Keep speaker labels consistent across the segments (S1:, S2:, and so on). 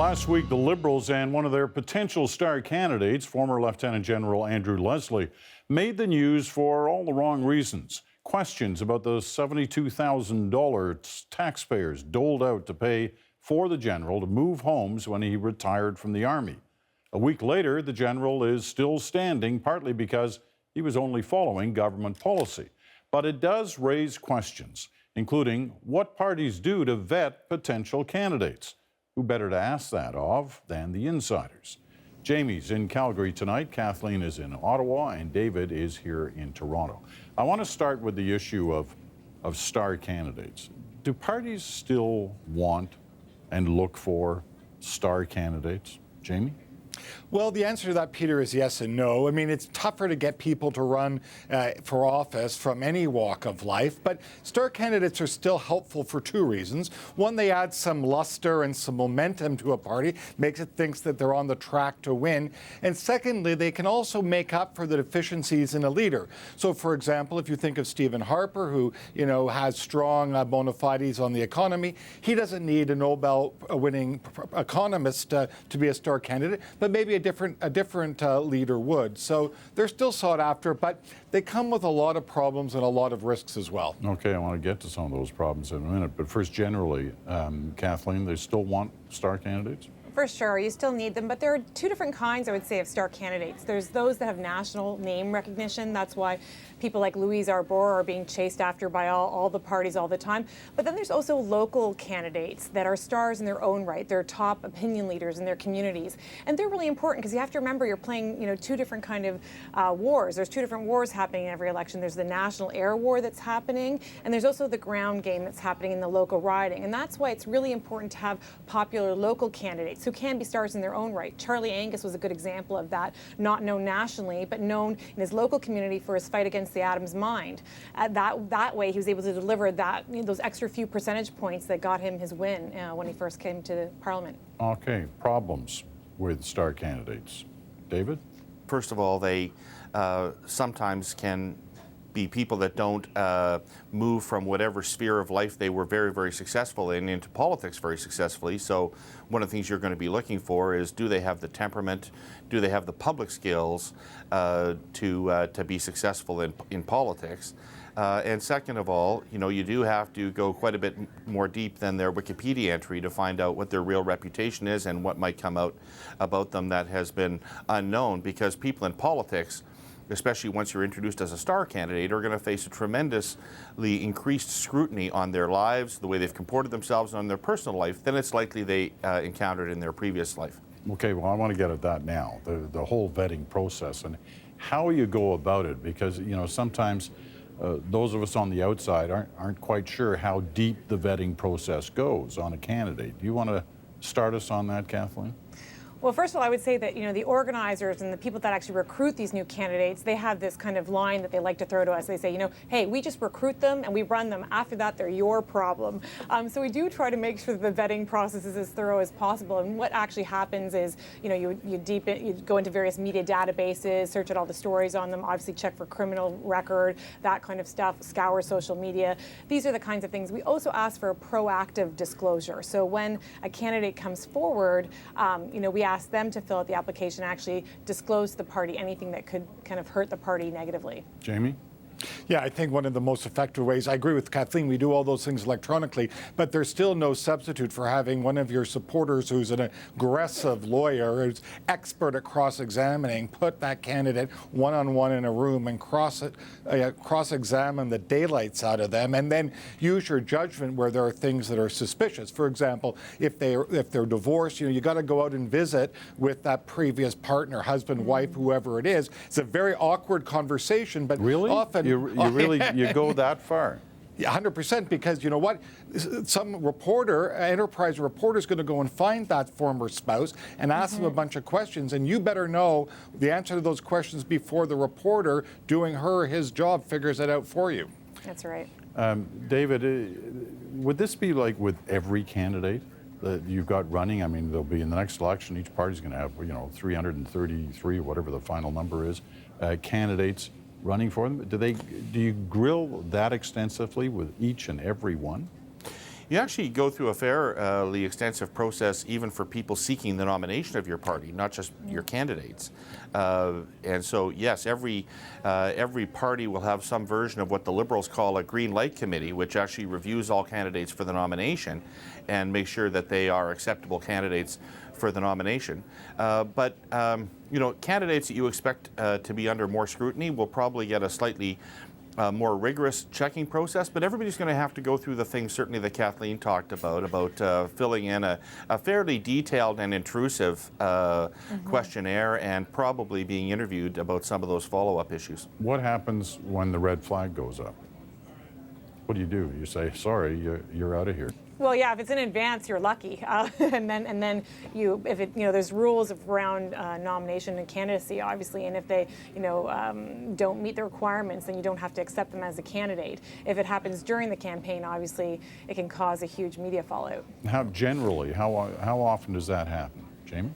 S1: Last week, the Liberals and one of their potential star candidates, former Lieutenant General Andrew Leslie, made the news for all the wrong reasons. Questions about the $72,000 taxpayers doled out to pay for the general to move homes when he retired from the Army. A week later, the general is still standing, partly because he was only following government policy. But it does raise questions, including what parties do to vet potential candidates. Who better to ask that of than the insiders? Jamie's in Calgary tonight, Kathleen is in Ottawa, and David is here in Toronto. I want to start with the issue of star candidates. Do parties still want and look for star candidates? Jamie?
S2: Well, the answer to that, Peter, is yes and no. I mean, it's tougher to get people to run for office from any walk of life, but star candidates are still helpful for two reasons. One, they add some luster and some momentum to a party, makes it think that they're on the track to win. And secondly, they can also make up for the deficiencies in a leader. So, for example, if you think of Stephen Harper, who, has strong bona fides on the economy, he doesn't need a Nobel-winning economist to be a star candidate, but maybe a different leader would. So they're still sought after, but they come with a lot of problems and a lot of risks as well.
S1: Okay, I want to get to some of those problems in a minute. But first, generally, Kathleen, they still want star candidates?
S3: For sure, you still need them, but there are two different kinds, I would say, of star candidates. There's those that have national name recognition. That's why people like Louise Arbour are being chased after by all the parties all the time. But then there's also local candidates that are stars in their own right. They're top opinion leaders in their communities. And they're really important because you have to remember you're playing, two different kind of wars. There's two different wars happening in every election. There's the national air war that's happening, and there's also the ground game that's happening in the local riding. And that's why it's really important to have popular local candidates who can be stars in their own right. Charlie Angus was a good example of that, not known nationally, but known in his local community for his fight against the Adams Mind. That way, he was able to deliver those extra few percentage points that got him his win when he first came to Parliament.
S1: Okay, problems with star candidates. David?
S4: First of all, they sometimes can be people that don't move from whatever sphere of life they were very, very successful in into politics very successfully. So one of the things you're going to be looking for is, do they have the temperament, do they have the public skills to be successful in politics? And second of all, you do have to go quite a bit more deep than their Wikipedia entry to find out what their real reputation is and what might come out about them that has been unknown, because people in politics, especially once you're introduced as a star candidate, are going to face a tremendously increased scrutiny on their lives, the way they've comported themselves on their personal life, than it's likely they encountered in their previous life.
S1: Okay, well, I want to get at that now, the whole vetting process and how you go about it, because, sometimes those of us on the outside aren't quite sure how deep the vetting process goes on a candidate. Do you want to start us on that, Kathleen?
S3: Well, first of all, I would say that, the organizers and the people that actually recruit these new candidates, they have this kind of line that they like to throw to us. They say, hey, we just recruit them and we run them. After that, they're your problem. So we do try to make sure that the vetting process is as thorough as possible. And what actually happens is, you go into various media databases, search at all the stories on them, obviously check for criminal record, that kind of stuff, scour social media. These are the kinds of things. We also ask for a proactive disclosure. So when a candidate comes forward, we ask them to fill out the application and actually disclose to the party anything that could kind of hurt the party negatively.
S1: Jamie?
S2: Yeah, I think one of the most effective ways, I agree with Kathleen, we do all those things electronically, but there's still no substitute for having one of your supporters who's an aggressive lawyer, who's expert at cross-examining, put that candidate one-on-one in a room and cross-examine the daylights out of them, and then use your judgment where there are things that are suspicious. For example, if they're divorced, you got to go out and visit with that previous partner, husband, wife, whoever it is. It's a very awkward conversation, but
S1: really?
S2: Often
S1: You go that far?
S2: 100%, because you know what? Some enterprise reporter is going to go and find that former spouse and ask them a bunch of questions, and you better know the answer to those questions before the reporter doing his job figures it out for you.
S3: That's right.
S1: David, would this be like with every candidate that you've got running? I mean, there'll be in the next election, each party's going to have, 333, whatever the final number is, candidates running for them. Do you grill that extensively with each and every one?
S4: You actually go through a fairly extensive process even for people seeking the nomination of your party, not just your candidates. And so, yes, every party will have some version of what the Liberals call a green light committee, which actually reviews all candidates for the nomination and makes sure that they are acceptable candidates for the nomination. But candidates that you expect to be under more scrutiny will probably get a slightly more rigorous checking process, but everybody's going to have to go through the things certainly that Kathleen talked about filling in a fairly detailed and intrusive questionnaire and probably being interviewed about some of those follow-up issues.
S1: What happens when the red flag goes up? What do? You say, sorry, you're out of here.
S3: Well, yeah, if it's in advance, you're lucky, and then if it, there's rules around nomination and candidacy, obviously, and if they, don't meet the requirements, then you don't have to accept them as a candidate. If it happens during the campaign, obviously, it can cause a huge media fallout.
S1: How often does that happen, Jamie?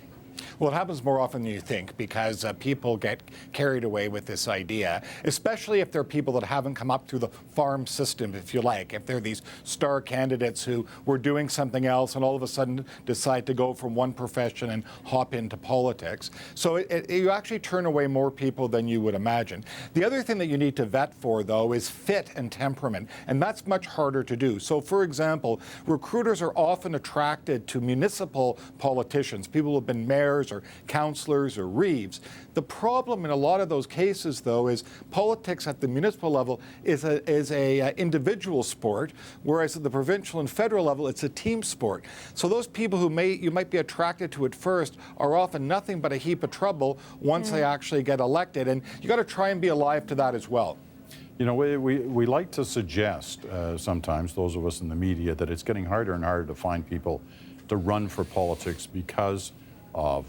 S2: Well, it happens more often than you think because people get carried away with this idea, especially if they're people that haven't come up through the farm system, if you like. If they're these star candidates who were doing something else and all of a sudden decide to go from one profession and hop into politics. So you actually turn away more people than you would imagine. The other thing that you need to vet for, though, is fit and temperament, and that's much harder to do. So, for example, recruiters are often attracted to municipal politicians, people who have been mayors or councillors or reeves. The problem in a lot of those cases, though, is politics at the municipal level is a individual sport, whereas at the provincial and federal level, it's a team sport. So those people who you might be attracted to at first are often nothing but a heap of trouble once they actually get elected, and you got to try and be alive to that as well.
S1: We like to suggest sometimes, those of us in the media, that it's getting harder and harder to find people to run for politics because of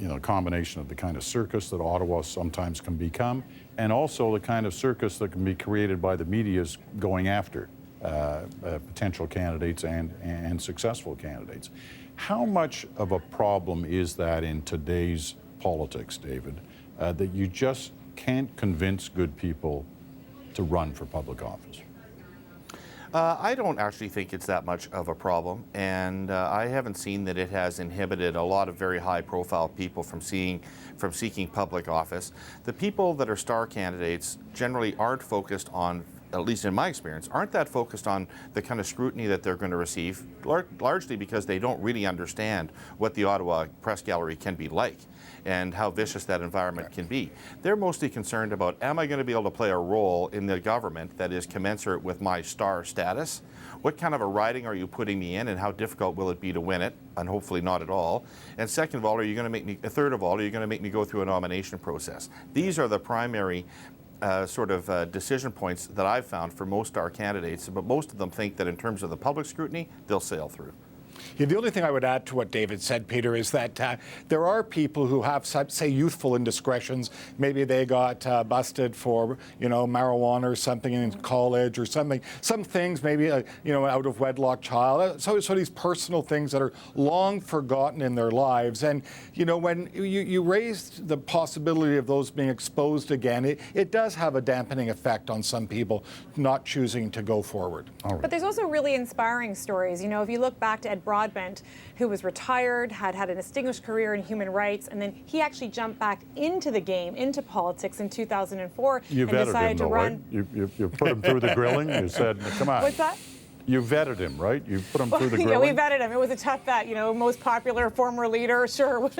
S1: a combination of the kind of circus that Ottawa sometimes can become, and also the kind of circus that can be created by the media's going after potential candidates and successful candidates. How much of a problem is that in today's politics, David, that you just can't convince good people to run for public office?
S4: I don't actually think it's that much of a problem, and I haven't seen that it has inhibited a lot of very high-profile people from seeking public office. The people that are star candidates generally aren't focused on, at least in my experience, aren't that focused on the kind of scrutiny that they're going to receive, largely because they don't really understand what the Ottawa Press Gallery can be like and how vicious that environment can be. They're mostly concerned about, am I going to be able to play a role in the government that is commensurate with my star status? What kind of a riding are you putting me in, and how difficult will it be to win it? And hopefully not at all. And second of all, third of all, are you going to make me go through a nomination process? These are the primary decision points that I've found for most star candidates, but most of them think that in terms of the public scrutiny, they'll sail through.
S2: Yeah, the only thing I would add to what David said, Peter, is that there are people who have, say, youthful indiscretions. Maybe they got busted for, marijuana or something in college or something. Some things, maybe, out of wedlock child. So these personal things that are long forgotten in their lives. And, when you raise the possibility of those being exposed again, it does have a dampening effect on some people not choosing to go forward.
S3: But there's also really inspiring stories. If you look back to Ed Broadbent, who was retired, had a distinguished career in human rights, and then he actually jumped back into the game, into politics in 2004,
S1: You
S3: and
S1: vetted
S3: decided
S1: him,
S3: to
S1: though,
S3: run.
S1: right? You put him through the grilling. You said, come on.
S3: What's that?
S1: You vetted him, right? You put him through the
S3: Yeah,
S1: grilling.
S3: we vetted him. It was a tough vet, most popular former leader, sure.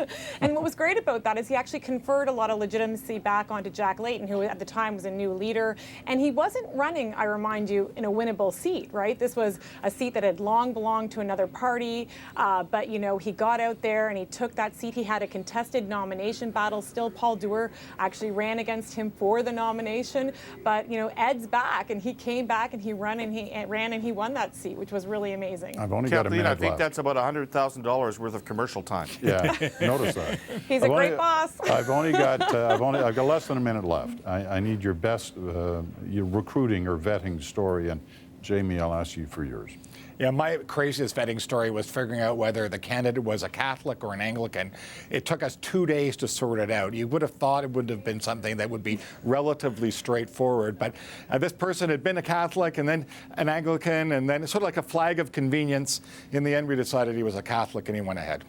S3: And what was great about that is he actually conferred a lot of legitimacy back onto Jack Layton, who at the time was a new leader. And he wasn't running, I remind you, in a winnable seat, right? This was a seat that had long belonged to another party. But, he got out there and he took that seat. He had a contested nomination battle. Still, Paul Dewar actually ran against him for the nomination. But, Ed's back, and he came back and he ran and he won that seat, which was really amazing.
S1: I've only got a
S4: Kathleen,
S1: minute
S4: I think
S1: left.
S4: that's about $100,000 worth of commercial time.
S1: Yeah, notice that.
S3: He's a great boss.
S1: I've got less than a minute left. I need your best your recruiting or vetting story, and Jamie, I'll ask you for yours.
S2: Yeah, my craziest vetting story was figuring out whether the candidate was a Catholic or an Anglican. It took us 2 days to sort it out. You would have thought it would have been something that would be relatively straightforward, but this person had been a Catholic and then an Anglican, and then it's sort of like a flag of convenience. In the end, we decided he was a Catholic and he went ahead.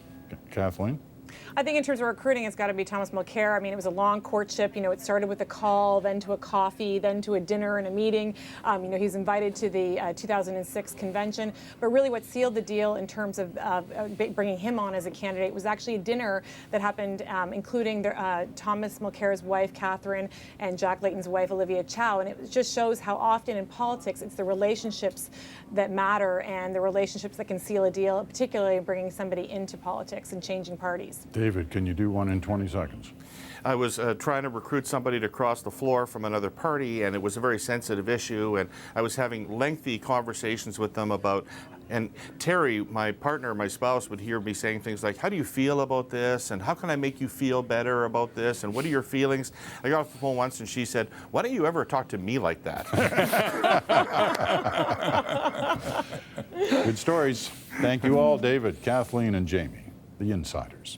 S1: Kathleen?
S3: I think in terms of recruiting, it's got to be Thomas Mulcair. I mean, it was a long courtship. You know, it started with a call, then to a coffee, then to a dinner and a meeting. You know, he was invited to the 2006 convention. But really what sealed the deal in terms of bringing him on as a candidate was actually a dinner that happened, including Thomas Mulcair's wife, Catherine, and Jack Layton's wife, Olivia Chow. And it just shows how often in politics it's the relationships that matter and the relationships that can seal a deal, particularly bringing somebody into politics and changing parties.
S1: David, can you do one in 20 seconds?
S4: I was trying to recruit somebody to cross the floor from another party, and it was a very sensitive issue, and I was having lengthy conversations with them about, and Terry, my partner, my spouse, would hear me saying things like, how do you feel about this, and how can I make you feel better about this, and what are your feelings? I got off the phone once and she said, why don't you ever talk to me like that?
S1: Good stories. Thank you all, David, Kathleen, and Jamie, the insiders.